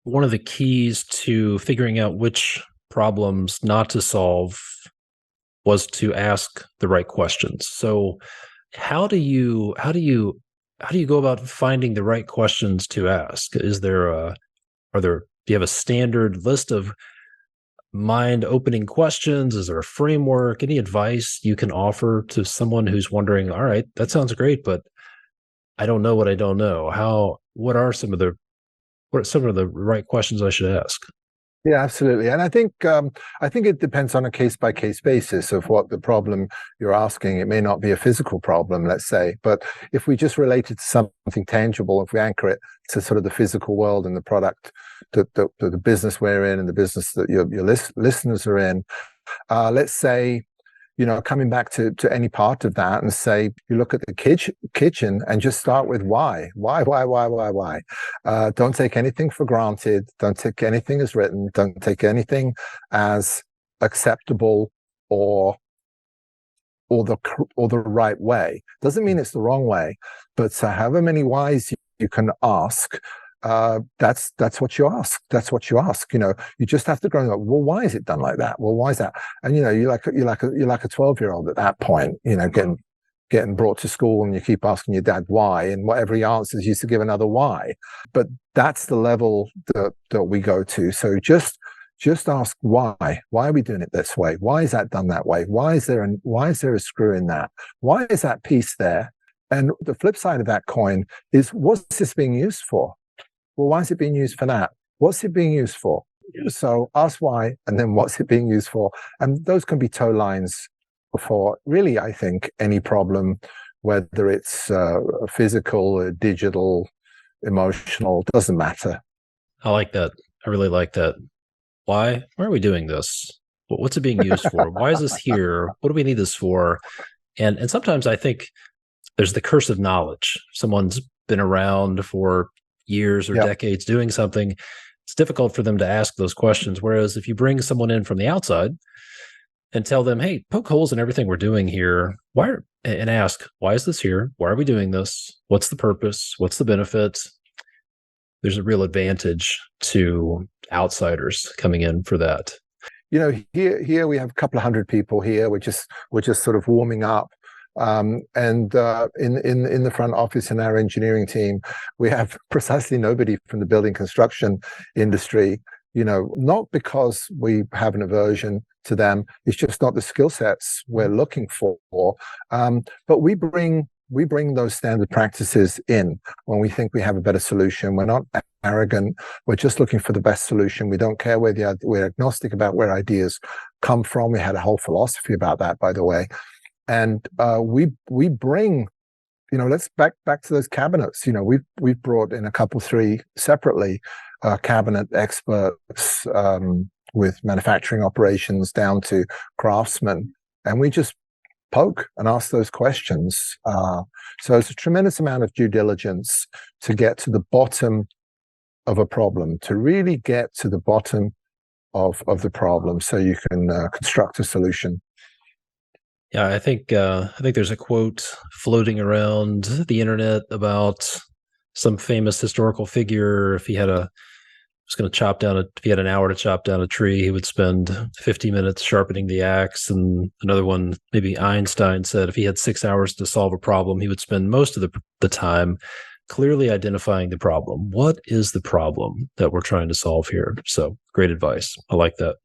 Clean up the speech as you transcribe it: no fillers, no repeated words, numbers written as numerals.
one of the keys to figuring out which problems not to solve was to ask the right questions. So how do you go about finding the right questions to ask? Do you have a standard list of mind opening questions? Is there a framework? Any advice you can offer to someone who's wondering, all right, that sounds great, but I don't know what I don't know. What are some of the right questions I should ask? Yeah, absolutely. And I think it depends on a case by case basis of what the problem you're asking. It may not be a physical problem, let's say, but if we just relate it to something tangible, if we anchor it to sort of the physical world and the product, the business we're in and the business that your listeners are in, let's say, coming back to any part of that and say, you look at the kitchen and just start with why. Don't take anything for granted. Don't take anything as written. Don't take anything as acceptable or the right way. Doesn't mean it's the wrong way, but however many whys you can ask, that's what you ask. That's what you ask. You just have to go, well, why is it done like that? Well, why is that? And you're like a 12-year-old at that point, getting brought to school and you keep asking your dad why, and whatever he answers, you used to give another why. But that's the level that we go to. So just ask why. Why are we doing it this way? Why is that done that way? Why is there a screw in that? Why is that piece there? And the flip side of that coin is, what's this being used for? Well, why is it being used for that? What's it being used for? So ask why, and then what's it being used for? And those can be tow lines for really, I think, any problem, whether it's physical, digital, emotional, doesn't matter. I like that. I really like that. Why are we doing this? What's it being used for? Why is this here? What do we need this for? And sometimes I think there's the curse of knowledge. Someone's been around for years or decades doing something. It's difficult for them to ask those questions. Whereas if you bring someone in from the outside and tell them, hey, poke holes in everything we're doing here, and ask, why is this here? Why are we doing this? What's the purpose? What's the benefit? There's a real advantage to outsiders coming in for that. Here we have a couple of hundred people here. We're just sort of warming up. And in the front office in our engineering team, we have precisely nobody from the building construction industry, not because we have an aversion to them. It's just not the skill sets we're looking for. But we bring those standard practices in when we think we have a better solution. We're not arrogant. We're just looking for the best solution. We don't care we're agnostic about where ideas come from. We had a whole philosophy about that, by the way. And we bring, let's back to those cabinets. We've brought in a couple, three separately, cabinet experts with manufacturing operations down to craftsmen, and we just poke and ask those questions. So it's a tremendous amount of due diligence to get to the bottom of a problem, to really get to the bottom of the problem, so you can construct a solution. Yeah, I think there's a quote floating around the internet about some famous historical figure. If he had an hour to chop down a tree, he would spend 50 minutes sharpening the axe. And another one, maybe Einstein, said if he had 6 hours to solve a problem, he would spend most of the time clearly identifying the problem. What is the problem that we're trying to solve here? So great advice. I like that.